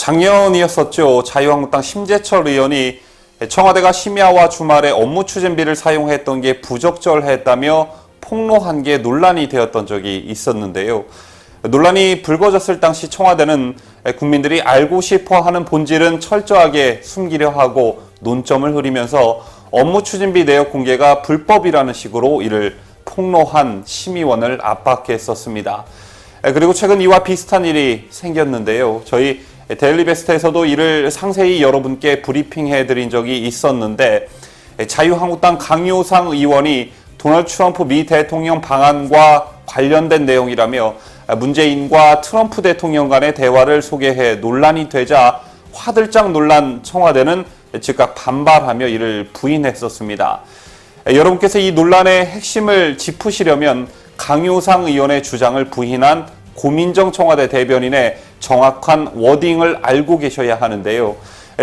작년이었었죠. 자유한국당 심재철 의원이 청와대가 심야와 주말에 업무 추진비를 사용했던 게 부적절했다며 폭로한 게 논란이 되었던 적이 있었는데요. 논란이 불거졌을 당시 청와대는 국민들이 알고 싶어하는 본질은 철저하게 숨기려 하고 논점을 흐리면서 업무 추진비 내역 공개가 불법이라는 식으로 이를 폭로한 심의원을 압박했었습니다. 그리고 최근 이와 비슷한 일이 생겼는데요. 저희 데일리베스트에서도 이를 상세히 여러분께 브리핑해드린 적이 있었는데, 자유한국당 강효상 의원이 도널드 트럼프 미 대통령 방한과 관련된 내용이라며 문재인과 트럼프 대통령 간의 대화를 소개해 논란이 되자 화들짝 놀란 청와대는 즉각 반발하며 이를 부인했었습니다. 여러분께서 이 논란의 핵심을 짚으시려면 강효상 의원의 주장을 부인한 고민정 청와대 대변인의 정확한 워딩을 알고 계셔야 하는데요.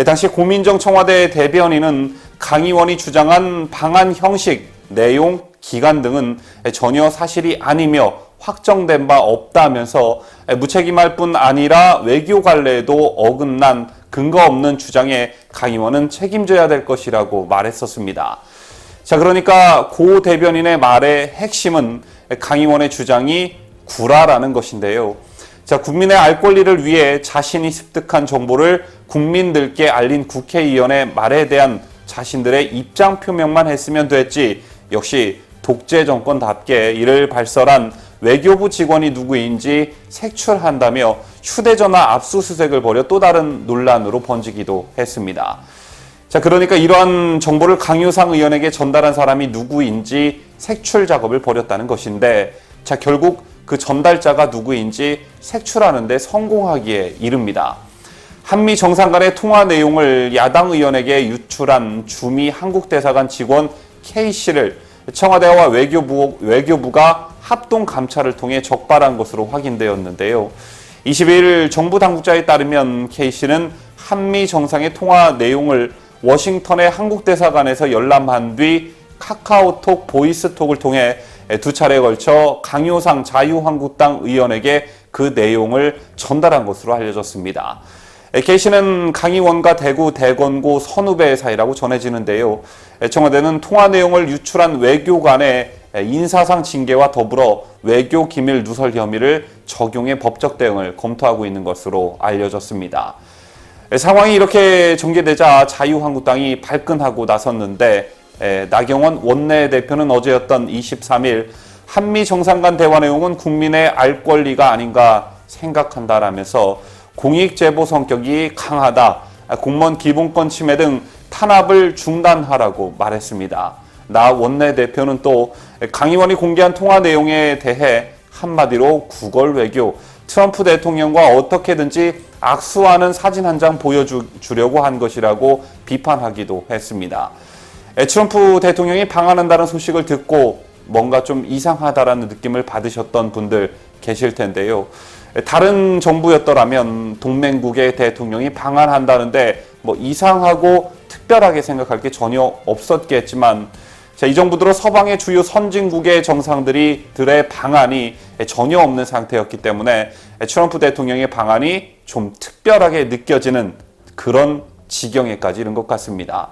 당시 고민정 청와대 대변인은 강 의원이 주장한 방한 형식, 내용, 기간 등은 전혀 사실이 아니며 확정된 바 없다면서 무책임할 뿐 아니라 외교 관례에도 어긋난 근거 없는 주장에 강 의원은 책임져야 될 것이라고 말했었습니다. 자, 그러니까 고 대변인의 말의 핵심은 강 의원의 주장이 구라라는 것인데요. 자, 국민의 알 권리를 위해 자신이 습득한 정보를 국민들께 알린 국회의원의 말에 대한 자신들의 입장 표명만 했으면 됐지, 역시 독재 정권답게 이를 발설한 외교부 직원이 누구인지 색출한다며 휴대전화 압수수색을 벌여 또 다른 논란으로 번지기도 했습니다. 자, 그러니까 이러한 정보를 강효상 의원에게 전달한 사람이 누구인지 색출 작업을 벌였다는 것인데, 자, 결국 그 전달자가 누구인지 색출하는 데 성공하기에 이릅니다. 한미 정상 간의 통화 내용을 야당 의원에게 유출한 주미 한국대사관 직원 K씨를 청와대와 외교부가 합동 감찰을 통해 적발한 것으로 확인되었는데요. 22일 정부 당국자에 따르면 K씨는 한미 정상의 통화 내용을 워싱턴의 한국대사관에서 열람한 뒤 카카오톡 보이스톡을 통해 두 차례에 걸쳐 강효상 자유한국당 의원에게 그 내용을 전달한 것으로 알려졌습니다. K씨는 강 의원과 대구 대건고 선후배 사이라고 전해지는데요. 청와대는 통화 내용을 유출한 외교관의 인사상 징계와 더불어 외교 기밀 누설 혐의를 적용해 법적 대응을 검토하고 있는 것으로 알려졌습니다. 상황이 이렇게 전개되자 자유한국당이 발끈하고 나섰는데, 나경원 원내대표는 어제였던 23일 한미 정상 간 대화 내용은 국민의 알 권리가 아닌가 생각한다라면서 공익 제보 성격이 강하다, 공무원 기본권 침해 등 탄압을 중단하라고 말했습니다. 나 원내대표는 또 강 의원이 공개한 통화 내용에 대해 한마디로 구걸 외교, 트럼프 대통령과 어떻게든지 악수하는 사진 한 장 보여주려고 한 것이라고 비판하기도 했습니다. 트럼프 대통령이 방한한다는 소식을 듣고 뭔가 좀 이상하다라는 느낌을 받으셨던 분들 계실 텐데요. 다른 정부였더라면 동맹국의 대통령이 방한한다는데 뭐 이상하고 특별하게 생각할 게 전혀 없었겠지만, 자, 이 정부 들어 서방의 주요 선진국의 정상들의 방한이 전혀 없는 상태였기 때문에 트럼프 대통령의 방한이 좀 특별하게 느껴지는 그런 지경에까지 이른 것 같습니다.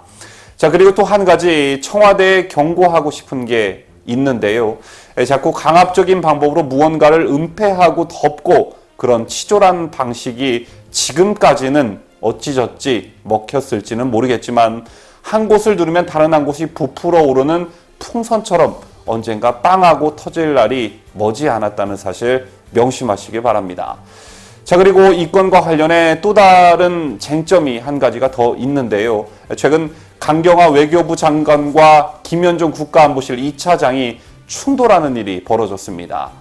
자, 그리고 또 한 가지 청와대에 경고하고 싶은 게 있는데요. 자꾸 강압적인 방법으로 무언가를 은폐하고 덮고 그런 치졸한 방식이 지금까지는 어찌저찌 먹혔을지는 모르겠지만, 한 곳을 누르면 다른 한 곳이 부풀어 오르는 풍선처럼 언젠가 빵하고 터질 날이 머지않았다는 사실 명심하시기 바랍니다. 자, 그리고 이 건과 관련해 또 다른 쟁점이 한 가지가 더 있는데요. 최근 강경화 외교부 장관과 김현종 국가안보실 2차장이 충돌하는 일이 벌어졌습니다.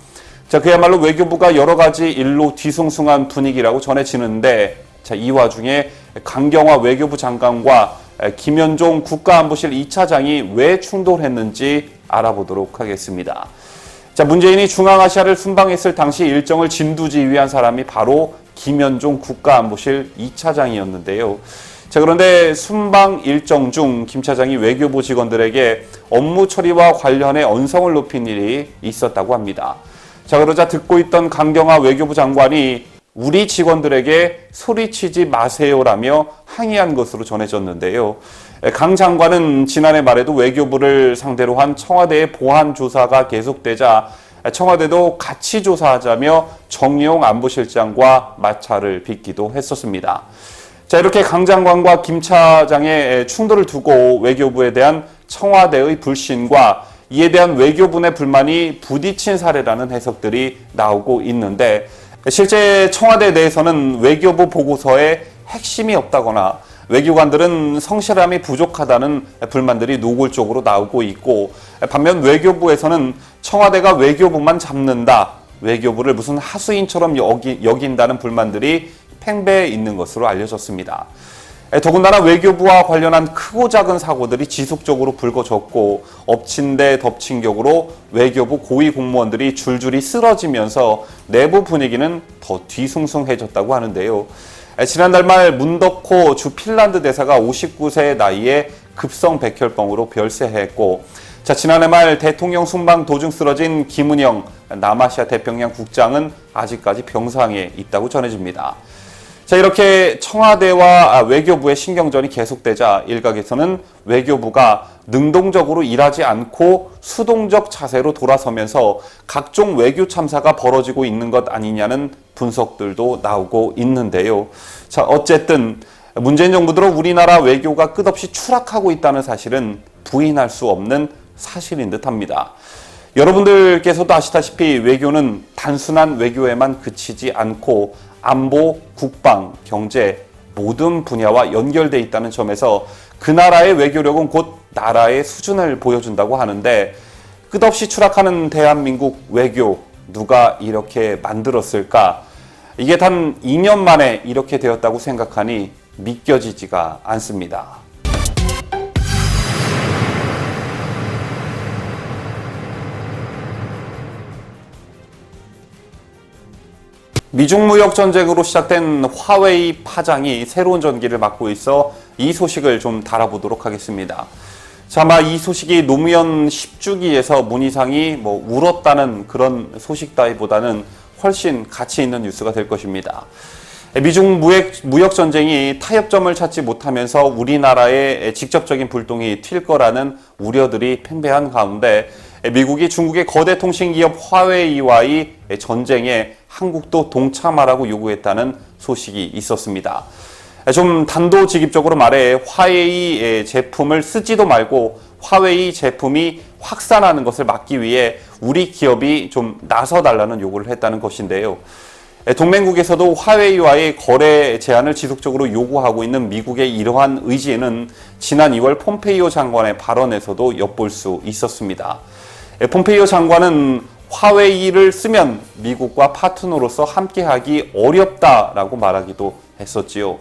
자, 그야말로 외교부가 여러 가지 일로 뒤숭숭한 분위기라고 전해지는데, 자, 이 와중에 강경화 외교부 장관과 김현종 국가안보실 2차장이 왜 충돌했는지 알아보도록 하겠습니다. 자, 문재인이 중앙아시아를 순방했을 당시 일정을 진두지휘한 사람이 바로 김현종 국가안보실 2차장이었는데요. 자, 그런데 순방 일정 중 김 차장이 외교부 직원들에게 업무 처리와 관련해 언성을 높인 일이 있었다고 합니다. 자, 그러자 듣고 있던 강경화 외교부 장관이 우리 직원들에게 소리치지 마세요라며 항의한 것으로 전해졌는데요. 강 장관은 지난해 말에도 외교부를 상대로 한 청와대의 보안 조사가 계속되자 청와대도 같이 조사하자며 정의용 안보실장과 마찰을 빚기도 했었습니다. 자, 이렇게 강 장관과 김 차장의 충돌을 두고 외교부에 대한 청와대의 불신과 이에 대한 외교부 내 불만이 부딪힌 사례라는 해석들이 나오고 있는데, 실제 청와대 내에서는 외교부 보고서에 핵심이 없다거나 외교관들은 성실함이 부족하다는 불만들이 노골적으로 나오고 있고, 반면 외교부에서는 청와대가 외교부만 잡는다, 외교부를 무슨 하수인처럼 여긴다는 불만들이 팽배해 있는 것으로 알려졌습니다. 더군다나 외교부와 관련한 크고 작은 사고들이 지속적으로 불거졌고, 엎친 데 덮친 격으로 외교부 고위 공무원들이 줄줄이 쓰러지면서 내부 분위기는 더 뒤숭숭해졌다고 하는데요. 지난달 말 문덕호 주 핀란드 대사가 59세 나이에 급성 백혈병으로 별세했고, 자, 지난해 말 대통령 순방 도중 쓰러진 김은영 남아시아 태평양 국장은 아직까지 병상에 있다고 전해집니다. 자, 이렇게 청와대와 외교부의 신경전이 계속되자 일각에서는 외교부가 능동적으로 일하지 않고 수동적 자세로 돌아서면서 각종 외교 참사가 벌어지고 있는 것 아니냐는 분석들도 나오고 있는데요. 자, 어쨌든 문재인 정부 들어 우리나라 외교가 끝없이 추락하고 있다는 사실은 부인할 수 없는 사실인 듯합니다. 여러분들께서도 아시다시피 외교는 단순한 외교에만 그치지 않고 안보, 국방, 경제 모든 분야와 연결돼 있다는 점에서 그 나라의 외교력은 곧 나라의 수준을 보여준다고 하는데, 끝없이 추락하는 대한민국 외교 누가 이렇게 만들었을까? 이게 단 2년 만에 이렇게 되었다고 생각하니 믿겨지지가 않습니다. 미중 무역 전쟁으로 시작된 화웨이 파장이 새로운 전기를 맞고 있어 이 소식을 좀 다뤄보도록 하겠습니다. 자, 아마 이 소식이 노무현 10주기에서 문희상이 울었다는 그런 소식 따위보다는 훨씬 가치 있는 뉴스가 될 것입니다. 미중 무역 전쟁이 타협점을 찾지 못하면서 우리나라에 직접적인 불똥이 튈 거라는 우려들이 팽배한 가운데, 미국이 중국의 거대 통신기업 화웨이와의 전쟁에 한국도 동참하라고 요구했다는 소식이 있었습니다. 좀 단도직입적으로 말해 화웨이 제품을 쓰지도 말고 화웨이 제품이 확산하는 것을 막기 위해 우리 기업이 좀 나서달라는 요구를 했다는 것인데요. 동맹국에서도 화웨이와의 거래 제한을 지속적으로 요구하고 있는 미국의 이러한 의지는 지난 2월 폼페이오 장관의 발언에서도 엿볼 수 있었습니다. 폼페이오 장관은 화웨이를 쓰면 미국과 파트너로서 함께하기 어렵다라고 말하기도 했었지요.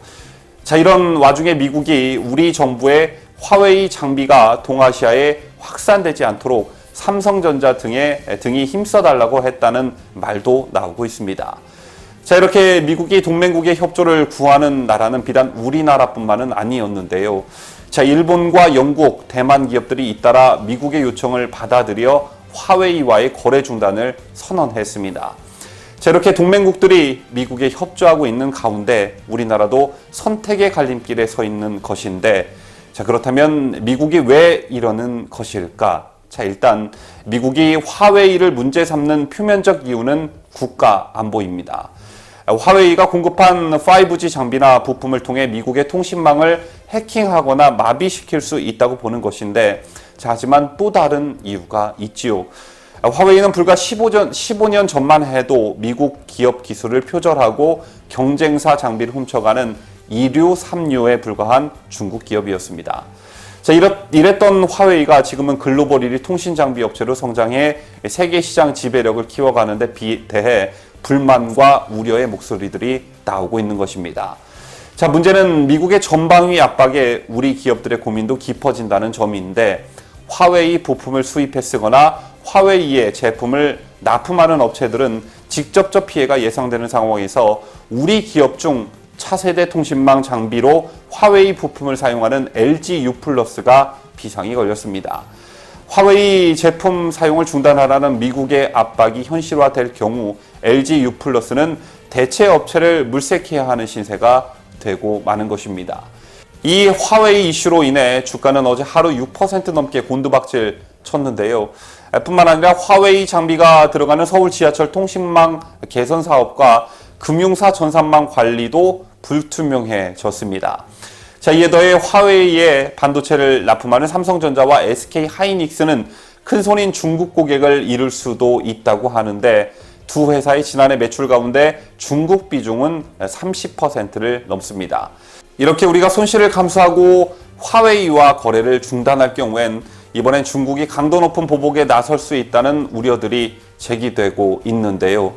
자, 이런 와중에 미국이 우리 정부의 화웨이 장비가 동아시아에 확산되지 않도록 삼성전자 등이 힘써달라고 했다는 말도 나오고 있습니다. 자, 이렇게 미국이 동맹국의 협조를 구하는 나라는 비단 우리나라뿐만은 아니었는데요. 자, 일본과 영국, 대만 기업들이 잇따라 미국의 요청을 받아들여 화웨이와의 거래 중단을 선언했습니다. 자, 이렇게 동맹국들이 미국에 협조하고 있는 가운데 우리나라도 선택의 갈림길에 서 있는 것인데, 자, 그렇다면 미국이 왜 이러는 것일까? 자, 일단 미국이 화웨이를 문제 삼는 표면적 이유는 국가 안보입니다. 화웨이가 공급한 5G 장비나 부품을 통해 미국의 통신망을 해킹하거나 마비시킬 수 있다고 보는 것인데, 자, 하지만 또 다른 이유가 있지요. 화웨이는 불과 15년 전만 해도 미국 기업 기술을 표절하고 경쟁사 장비를 훔쳐가는 2류, 3류에 불과한 중국 기업이었습니다. 자, 이랬던 화웨이가 지금은 글로벌 1위 통신 장비 업체로 성장해 세계 시장 지배력을 키워가는 데 대해 불만과 우려의 목소리들이 나오고 있는 것입니다. 자, 문제는 미국의 전방위 압박에 우리 기업들의 고민도 깊어진다는 점인데, 화웨이 부품을 수입해 쓰거나 화웨이의 제품을 납품하는 업체들은 직접적 피해가 예상되는 상황에서 우리 기업 중 차세대 통신망 장비로 화웨이 부품을 사용하는 LG U+가 비상이 걸렸습니다. 화웨이 제품 사용을 중단하라는 미국의 압박이 현실화될 경우 LG U+는 대체 업체를 물색해야 하는 신세가 되고 마는 것입니다. 이 화웨이 이슈로 인해 주가는 어제 하루 6% 넘게 곤두박질 쳤는데요. 뿐만 아니라 화웨이 장비가 들어가는 서울 지하철 통신망 개선 사업과 금융사 전산망 관리도 불투명해졌습니다. 자, 이에 더해 화웨이에 반도체를 납품하는 삼성전자와 SK 하이닉스는 큰손인 중국 고객을 잃을 수도 있다고 하는데 두 회사의 지난해 매출 가운데 중국 비중은 30%를 넘습니다. 이렇게 우리가 손실을 감수하고 화웨이와 거래를 중단할 경우엔 이번엔 중국이 강도 높은 보복에 나설 수 있다는 우려들이 제기되고 있는데요.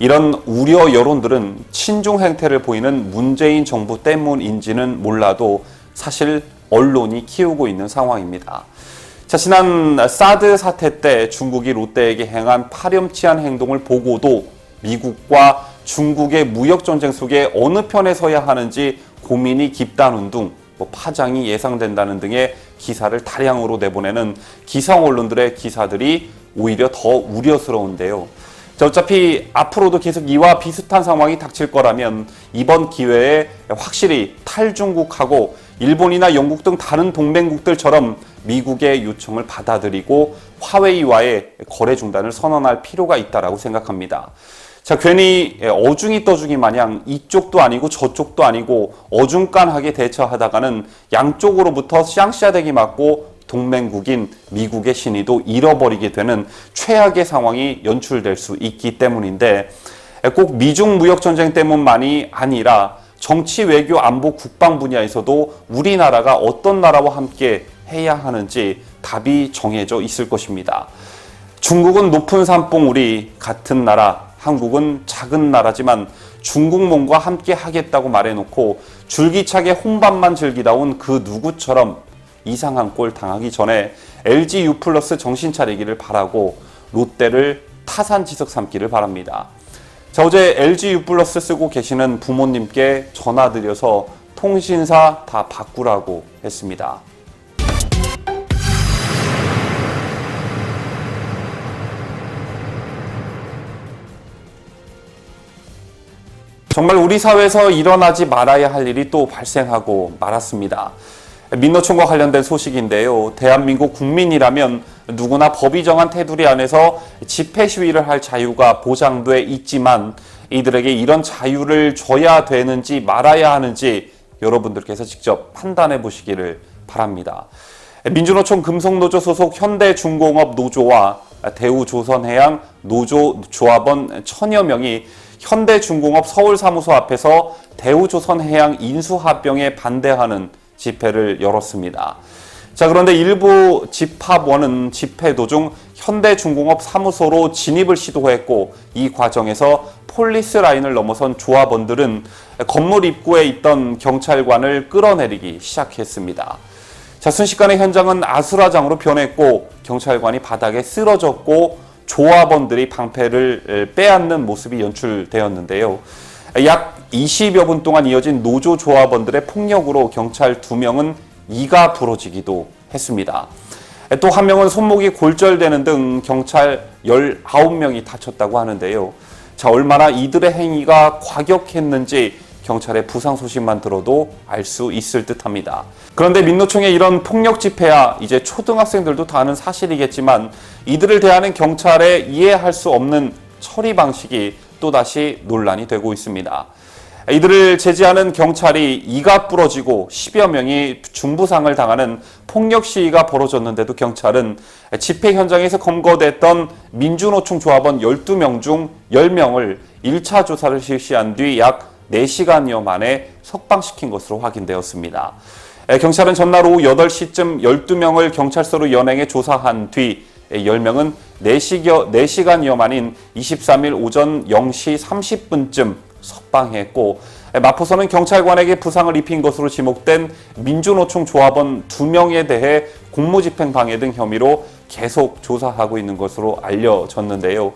이런 우려 여론들은 친중 행태를 보이는 문재인 정부 때문인지는 몰라도 사실 언론이 키우고 있는 상황입니다. 자, 지난 사드 사태 때 중국이 롯데에게 행한 파렴치한 행동을 보고도 미국과 중국의 무역 전쟁 속에 어느 편에 서야 하는지 고민이 깊다는 등 파장이 예상된다는 등의 기사를 다량으로 내보내는 기성 언론들의 기사들이 오히려 더 우려스러운데요. 자, 어차피 앞으로도 계속 이와 비슷한 상황이 닥칠 거라면 이번 기회에 확실히 탈중국하고 일본이나 영국 등 다른 동맹국들처럼 미국의 요청을 받아들이고 화웨이와의 거래 중단을 선언할 필요가 있다고 생각합니다. 자, 괜히 어중이 떠중이 마냥 이쪽도 아니고 저쪽도 아니고 어중간하게 대처하다가는 양쪽으로부터 쌍샤대기 맞고 동맹국인 미국의 신의도 잃어버리게 되는 최악의 상황이 연출될 수 있기 때문인데 꼭 미중 무역 전쟁 때문만이 아니라 정치, 외교, 안보, 국방 분야에서도 우리나라가 어떤 나라와 함께 해야 하는지 답이 정해져 있을 것입니다. 중국은 높은 산봉 우리 같은 나라, 한국은 작은 나라지만 중국몽과 함께 하겠다고 말해놓고 줄기차게 혼밥만 즐기다 온 그 누구처럼 이상한 꼴 당하기 전에 LG U+ 정신 차리기를 바라고 롯데를 타산지석 삼기를 바랍니다. 자, 어제 LG U+ 쓰고 계시는 부모님께 전화드려서 통신사 다 바꾸라고 했습니다. 정말 우리 사회에서 일어나지 말아야 할 일이 또 발생하고 말았습니다. 민노총과 관련된 소식인데요. 대한민국 국민이라면 누구나 법이 정한 테두리 안에서 집회 시위를 할 자유가 보장돼 있지만 이들에게 이런 자유를 줘야 되는지 말아야 하는지 여러분들께서 직접 판단해 보시기를 바랍니다. 민주노총 금속노조 소속 현대중공업 노조와 대우조선해양 노조 조합원 1000여 명이 현대중공업 서울사무소 앞에서 대우조선해양 인수합병에 반대하는 집회를 열었습니다. 자, 그런데 일부 집합원은 집회 도중 현대중공업 사무소로 진입을 시도했고 이 과정에서 폴리스 라인을 넘어선 조합원들은 건물 입구에 있던 경찰관을 끌어내리기 시작했습니다. 자, 순식간에 현장은 아수라장으로 변했고 경찰관이 바닥에 쓰러졌고 조합원들이 방패를 빼앗는 모습이 연출되었는데요. 약 20여 분 동안 이어진 노조 조합원들의 폭력으로 경찰 2명은 이가 부러지기도 했습니다. 또 한 명은 손목이 골절되는 등 경찰 19명이 다쳤다고 하는데요. 자, 얼마나 이들의 행위가 과격했는지 경찰의 부상 소식만 들어도 알 수 있을 듯합니다. 그런데 민노총의 이런 폭력 집회야 이제 초등학생들도 다 아는 사실이겠지만 이들을 대하는 경찰의 이해할 수 없는 처리 방식이 또다시 논란이 되고 있습니다. 이들을 제지하는 경찰이 이가 부러지고 10여 명이 중부상을 당하는 폭력 시위가 벌어졌는데도 경찰은 집회 현장에서 검거됐던 민주노총 조합원 12명 중 10명을 1차 조사를 실시한 뒤 약 4시간여 만에 석방시킨 것으로 확인되었습니다. 경찰은 전날 오후 8시쯤 12명을 경찰서로 연행해 조사한 뒤 10명은 4시간여 만인 23일 오전 0시 30분쯤 석방했고 마포서는 경찰관에게 부상을 입힌 것으로 지목된 민주노총 조합원 2명에 대해 공무집행 방해 등 혐의로 계속 조사하고 있는 것으로 알려졌는데요.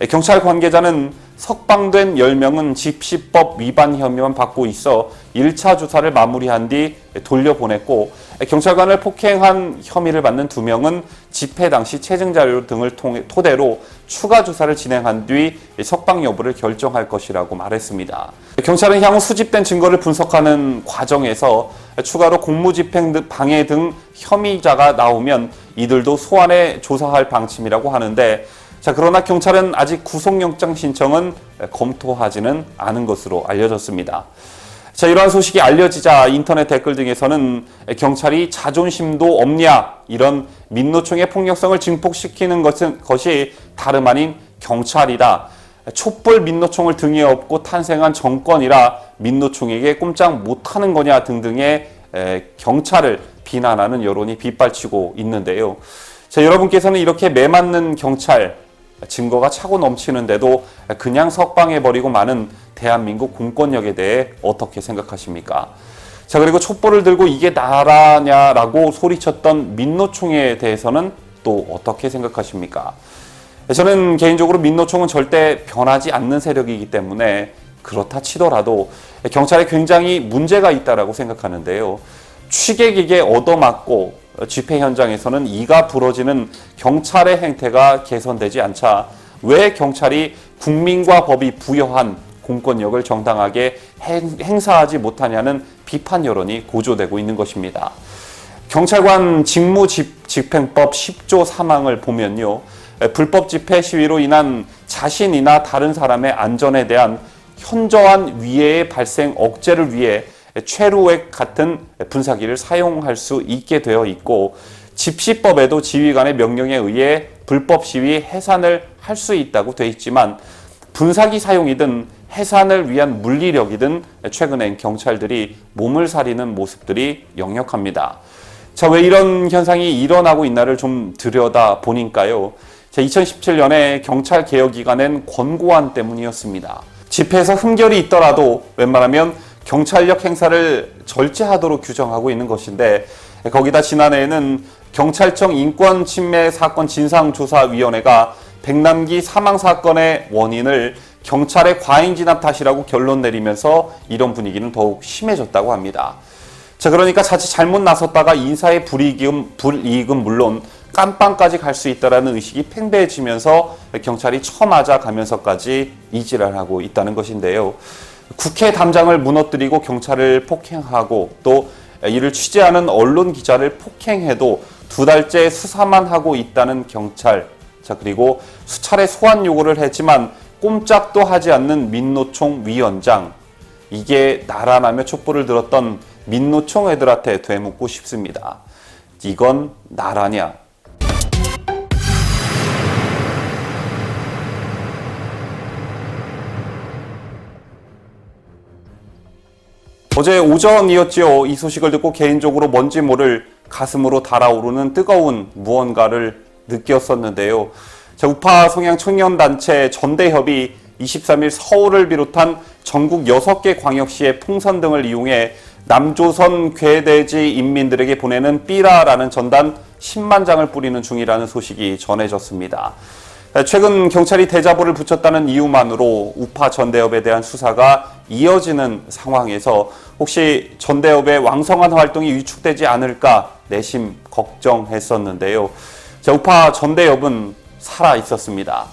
경찰 관계자는 석방된 10명은 집시법 위반 혐의만 받고 있어 1차 조사를 마무리한 뒤 돌려보냈고, 경찰관을 폭행한 혐의를 받는 2명은 집회 당시 체증 자료 등을 토대로 추가 조사를 진행한 뒤 석방 여부를 결정할 것이라고 말했습니다. 경찰은 향후 수집된 증거를 분석하는 과정에서 추가로 공무집행 방해 등 혐의자가 나오면 이들도 소환해 조사할 방침이라고 하는데, 그러나 경찰은 아직 구속영장 신청은 검토하지는 않은 것으로 알려졌습니다. 이러한 소식이 알려지자 인터넷 댓글 등에서는 경찰이 자존심도 없냐, 이런 민노총의 폭력성을 증폭시키는 것이 다름 아닌 경찰이다, 촛불 민노총을 등에 업고 탄생한 정권이라 민노총에게 꼼짝 못하는 거냐 등등의 경찰을 비난하는 여론이 빗발치고 있는데요. 여러분께서는 이렇게 매맞는 경찰, 증거가 차고 넘치는데도 그냥 석방해버리고 마는 대한민국 공권력에 대해 어떻게 생각하십니까? 그리고 촛불을 들고 이게 나라냐라고 소리쳤던 민노총에 대해서는 또 어떻게 생각하십니까? 저는 개인적으로 민노총은 절대 변하지 않는 세력이기 때문에 그렇다 치더라도 경찰에 굉장히 문제가 있다라고 생각하는데요. 취객에게 얻어맞고 집회 현장에서는 이가 부러지는 경찰의 행태가 개선되지 않자 왜 경찰이 국민과 법이 부여한 공권력을 정당하게 행사하지 못하냐는 비판 여론이 고조되고 있는 것입니다. 경찰관 직무집행법 10조 3항을 보면요, 불법 집회 시위로 인한 자신이나 다른 사람의 안전에 대한 현저한 위해의 발생 억제를 위해 최루액 같은 분사기를 사용할 수 있게 되어 있고, 집시법에도 지휘관의 명령에 의해 불법 시위 해산을 할 수 있다고 되어 있지만, 분사기 사용이든 해산을 위한 물리력이든 최근엔 경찰들이 몸을 사리는 모습들이 역력합니다. 왜 이런 현상이 일어나고 있나를 좀 들여다 보니까요, 2017년에 경찰 개혁위가 낸 권고안 때문이었습니다. 집회에서 흠결이 있더라도 웬만하면 경찰력 행사를 절제하도록 규정하고 있는 것인데, 거기다 지난해에는 경찰청 인권침해 사건 진상조사위원회가 백남기 사망 사건의 원인을 경찰의 과잉 진압 탓이라고 결론 내리면서 이런 분위기는 더욱 심해졌다고 합니다. 그러니까 자칫 잘못 나섰다가 인사의 불이익은 물론 깜빵까지 갈 수 있다는 의식이 팽배해지면서 경찰이 처맞아 가면서까지 이지랄하고 있다는 것인데요. 국회 담장을 무너뜨리고 경찰을 폭행하고 또 이를 취재하는 언론 기자를 폭행해도 2달째 수사만 하고 있다는 경찰, 그리고 수차례 소환 요구를 했지만 꼼짝도 하지 않는 민노총 위원장, 이게 나라라며 촛불을 들었던 민노총 애들한테 되묻고 싶습니다. 이건 나라냐? 어제 오전이었지요. 이 소식을 듣고 개인적으로 뭔지 모를 가슴으로 달아오르는 뜨거운 무언가를 느꼈었는데요. 우파 성향 청년단체 전대협이 23일 서울을 비롯한 전국 6개 광역시의 풍선 등을 이용해 남조선 괴돼지 인민들에게 보내는 삐라라는 전단 10만 장을 뿌리는 중이라는 소식이 전해졌습니다. 최근 경찰이 대자보를 붙였다는 이유만으로 우파 전대협에 대한 수사가 이어지는 상황에서 혹시 전대협의 왕성한 활동이 위축되지 않을까 내심 걱정했었는데요. 우파 전대협은 살아 있었습니다.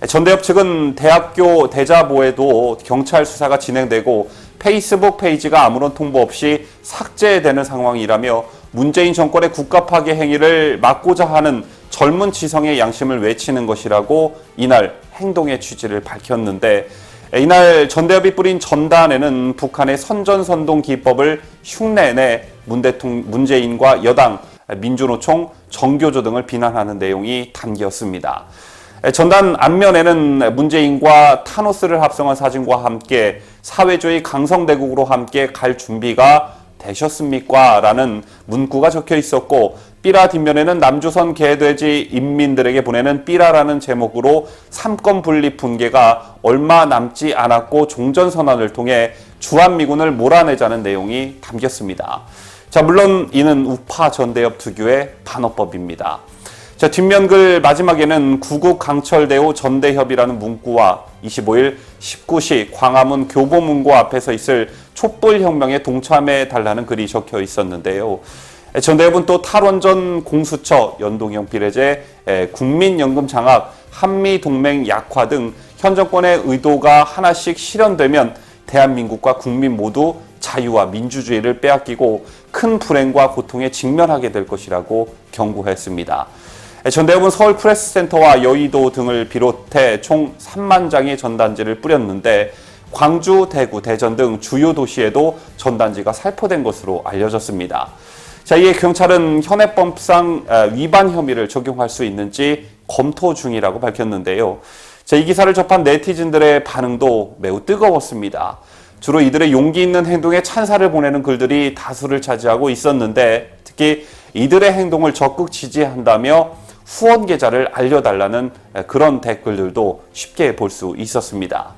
전대협 측은 대학교 대자보에도 경찰 수사가 진행되고 페이스북 페이지가 아무런 통보 없이 삭제되는 상황이라며 문재인 정권의 국가 파괴 행위를 막고자 하는 젊은 지성의 양심을 외치는 것이라고 이날 행동의 취지를 밝혔는데, 이날 전대협이 뿌린 전단에는 북한의 선전선동 기법을 흉내내 문재인과 여당, 민주노총, 정교조 등을 비난하는 내용이 담겼습니다. 전단 앞면에는 문재인과 타노스를 합성한 사진과 함께 사회주의 강성대국으로 함께 갈 준비가 되셨습니까? 라는 문구가 적혀 있었고, 삐라 뒷면에는 남조선 개돼지 인민들에게 보내는 삐라라는 제목으로 삼권 분립 붕괴가 얼마 남지 않았고 종전선언을 통해 주한미군을 몰아내자는 내용이 담겼습니다. 물론 이는 우파 전대협 특유의 반어법입니다. 자, 뒷면글 마지막에는 구국 강철대우 전대협이라는 문구와 25일 19시 광화문 교보문고 앞에서 있을 촛불혁명에 동참해달라는 글이 적혀 있었는데요. 전대협은 또 탈원전 공수처, 연동형 비례제, 국민연금 장악, 한미동맹 약화 등 현 정권의 의도가 하나씩 실현되면 대한민국과 국민 모두 자유와 민주주의를 빼앗기고 큰 불행과 고통에 직면하게 될 것이라고 경고했습니다. 전대협은 서울 프레스센터와 여의도 등을 비롯해 총 3만 장의 전단지를 뿌렸는데 광주, 대구, 대전 등 주요 도시에도 전단지가 살포된 것으로 알려졌습니다. 자, 이에 경찰은 현행법상 위반 혐의를 적용할 수 있는지 검토 중이라고 밝혔는데요. 자, 이 기사를 접한 네티즌들의 반응도 매우 뜨거웠습니다. 주로 이들의 용기 있는 행동에 찬사를 보내는 글들이 다수를 차지하고 있었는데 특히 이들의 행동을 적극 지지한다며 후원 계좌를 알려달라는 그런 댓글들도 쉽게 볼 수 있었습니다.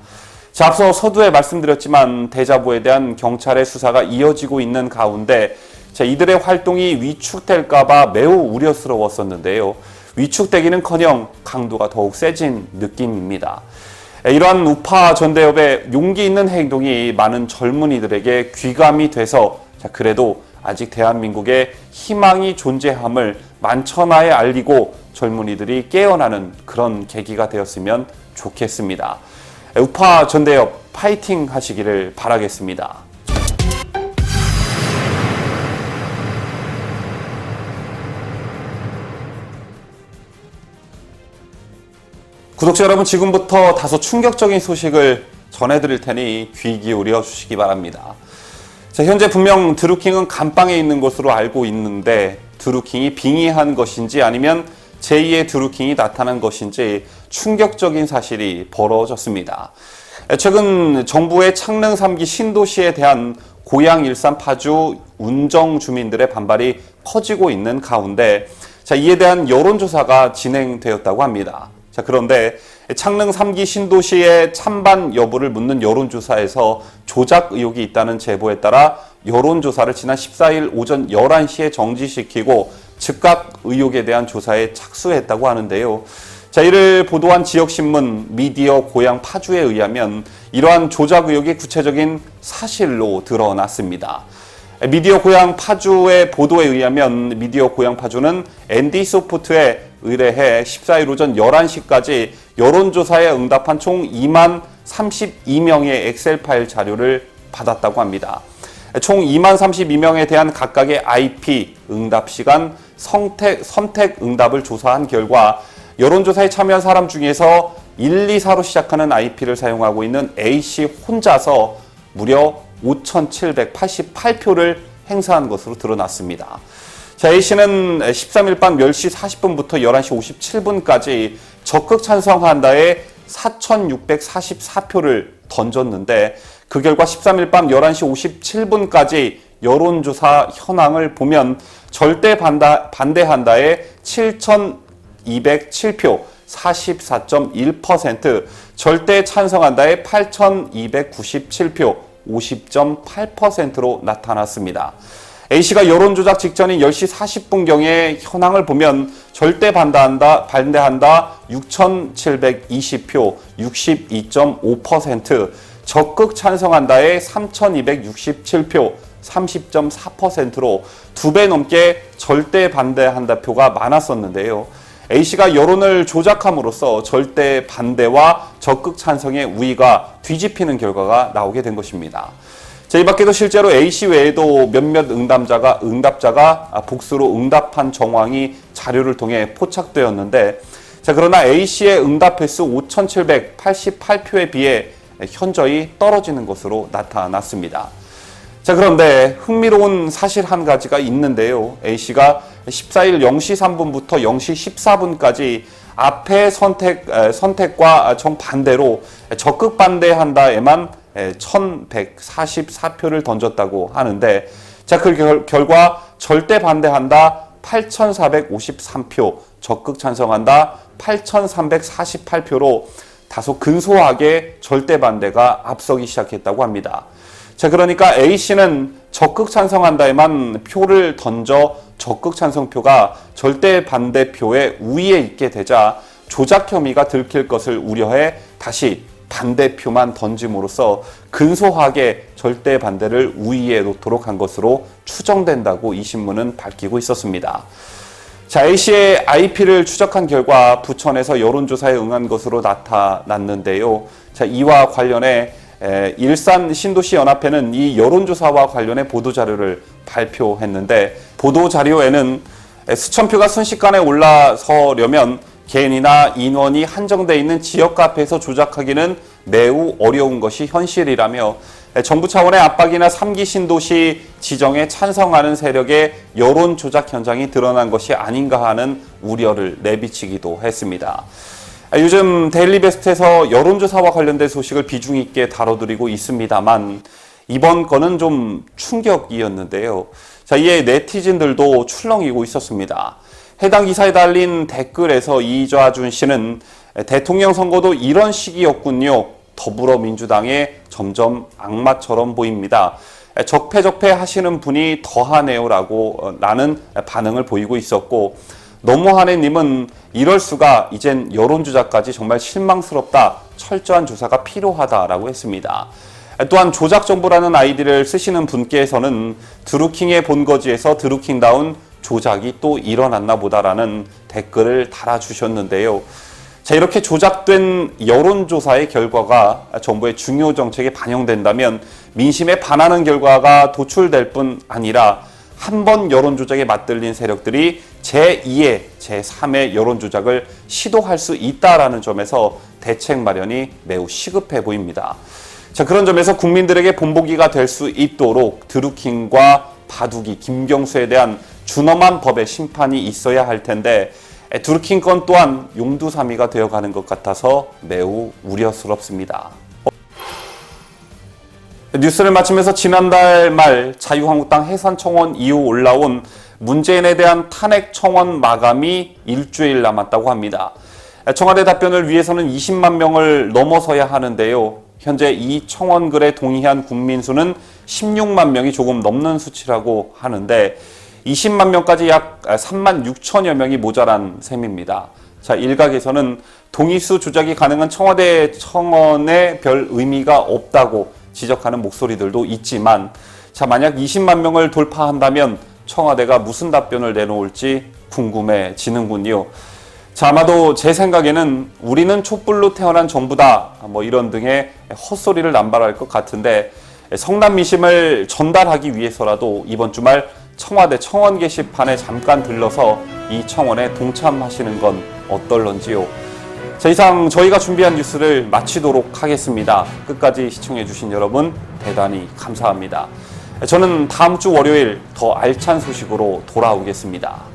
자, 앞서 서두에 말씀드렸지만 대자보에 대한 경찰의 수사가 이어지고 있는 가운데 자, 이들의 활동이 위축될까 봐 매우 우려스러웠었는데요. 위축되기는커녕 강도가 더욱 세진 느낌입니다. 이러한 우파 전대협의 용기 있는 행동이 많은 젊은이들에게 귀감이 돼서 자, 그래도 아직 대한민국에 희망이 존재함을 만천하에 알리고 젊은이들이 깨어나는 그런 계기가 되었으면 좋겠습니다. 우파 전대협 파이팅 하시기를 바라겠습니다. 구독자 여러분, 지금부터 다소 충격적인 소식을 전해드릴 테니 귀 기울여 주시기 바랍니다. 자, 현재 분명 드루킹은 감방에 있는 것으로 알고 있는데 드루킹이 빙의한 것인지 아니면 제2의 드루킹이 나타난 것인지 충격적인 사실이 벌어졌습니다. 최근 정부의 창릉 3기 신도시에 대한 고양 일산 파주 운정 주민들의 반발이 커지고 있는 가운데 자, 이에 대한 여론조사가 진행되었다고 합니다. 자, 그런데 창릉 3기 신도시의 찬반 여부를 묻는 여론조사에서 조작 의혹이 있다는 제보에 따라 여론조사를 지난 14일 오전 11시에 정지시키고 즉각 의혹에 대한 조사에 착수했다고 하는데요. 자, 이를 보도한 지역신문 미디어 고양 파주에 의하면 이러한 조작 의혹이 구체적인 사실로 드러났습니다. 미디어 고양 파주의 보도에 의하면 미디어 고양 파주는 ND소프트에 의뢰해 14일 오전 11시까지 여론조사에 응답한 총 2만 32명의 엑셀 파일 자료를 받았다고 합니다. 총 2만 32명에 대한 각각의 IP, 응답 시간, 선택 응답을 조사한 결과 여론조사에 참여한 사람 중에서 1, 2, 4로 시작하는 IP를 사용하고 있는 A씨 혼자서 무려 5,788표를 행사한 것으로 드러났습니다. 자, A씨는 13일 밤 10시 40분부터 11시 57분까지 적극 찬성한다에 4,644표를 던졌는데 그 결과 13일 밤 11시 57분까지 여론조사 현황을 보면 절대 반대한다에 7,207표, 44.1%, 절대 찬성한다에 8,297표, 50.8%로 나타났습니다. A씨가 여론조작 직전인 10시 40분경에 현황을 보면 절대 반대한다 6,720표, 62.5%, 적극 찬성한다에 3,267표, 30.4%로 2배 넘게 절대 반대한다 표가 많았었는데요. A씨가 여론을 조작함으로써 절대 반대와 적극 찬성의 우위가 뒤집히는 결과가 나오게 된 것입니다. 자, 이 밖에도 실제로 A씨 외에도 몇몇 응답자가 복수로 응답한 정황이 자료를 통해 포착되었는데 자, 그러나 A씨의 응답 횟수 5,788표에 비해 현저히 떨어지는 것으로 나타났습니다. 자, 그런데 흥미로운 사실 한 가지가 있는데요. A씨가 14일 0시 3분부터 0시 14분까지 앞의 선택과 정반대로 적극 반대한다에만 1,144표를 던졌다고 하는데 자, 그 결과 절대 반대한다 8,453표, 적극 찬성한다 8,348표로 다소 근소하게 절대 반대가 앞서기 시작했다고 합니다. 자, 그러니까 A씨는 적극 찬성한다에만 표를 던져 적극 찬성표가 절대 반대표의 우위에 있게 되자 조작 혐의가 들킬 것을 우려해 다시 반대표만 던짐으로써 근소하게 절대 반대를 우위에 놓도록 한 것으로 추정된다고 이 신문은 밝히고 있었습니다. 자, A씨의 IP를 추적한 결과 부천에서 여론조사에 응한 것으로 나타났는데요. 자, 이와 관련해 일산 신도시 연합회는 이 여론조사와 관련해 보도자료를 발표했는데 보도자료에는 수천 표가 순식간에 올라서려면 개인이나 인원이 한정돼 있는 지역 카페에서 조작하기는 매우 어려운 것이 현실이라며 정부 차원의 압박이나 3기 신도시 지정에 찬성하는 세력의 여론 조작 현장이 드러난 것이 아닌가 하는 우려를 내비치기도 했습니다. 요즘 데일리베스트에서 여론조사와 관련된 소식을 비중 있게 다뤄드리고 있습니다만 이번 건은 좀 충격이었는데요. 자, 이에 네티즌들도 출렁이고 있었습니다. 해당 기사에 달린 댓글에서 이좌준 씨는 대통령 선거도 이런 식이었군요. 더불어민주당에 점점 악마처럼 보입니다. 적폐 하시는 분이 더하네요 라는 반응을 보이고 있었고, 너무하네님은 이럴 수가, 이젠 여론조작까지 정말 실망스럽다. 철저한 조사가 필요하다라고 했습니다. 또한 조작정보라는 아이디를 쓰시는 분께서는 드루킹의 본거지에서 드루킹다운 조작이 또 일어났나 보다라는 댓글을 달아주셨는데요. 자, 이렇게 조작된 여론조사의 결과가 정부의 중요 정책에 반영된다면 민심에 반하는 결과가 도출될 뿐 아니라 한 번 여론조작에 맞들린 세력들이 제2의, 제3의 여론조작을 시도할 수 있다라는 점에서 대책 마련이 매우 시급해 보입니다. 자, 그런 점에서 국민들에게 본보기가 될 수 있도록 드루킹과 바둑이, 김경수에 대한 준엄한 법의 심판이 있어야 할 텐데 드루킹 건 또한 용두사미가 되어가는 것 같아서 매우 우려스럽습니다. 뉴스를 마치면서 지난달 말 자유한국당 해산청원 이후 올라온 문재인에 대한 탄핵 청원 마감이 일주일 남았다고 합니다. 청와대 답변을 위해서는 20만 명을 넘어서야 하는데요. 현재 이 청원글에 동의한 국민 수는 16만 명이 조금 넘는 수치라고 하는데 20만 명까지 약 3만 6천여 명이 모자란 셈입니다. 자, 일각에서는 동의수 조작이 가능한 청와대 청원에 별 의미가 없다고 지적하는 목소리들도 있지만, 자, 만약 20만 명을 돌파한다면 청와대가 무슨 답변을 내놓을지 궁금해지는군요. 자, 아마도 제 생각에는 우리는 촛불로 태어난 정부다, 이런 등의 헛소리를 남발할 것 같은데 성남 민심을 전달하기 위해서라도 이번 주말 청와대 청원 게시판에 잠깐 들러서 이 청원에 동참하시는 건 어떨런지요. 자, 이상 저희가 준비한 뉴스를 마치도록 하겠습니다. 끝까지 시청해주신 여러분 대단히 감사합니다. 저는 다음 주 월요일 더 알찬 소식으로 돌아오겠습니다.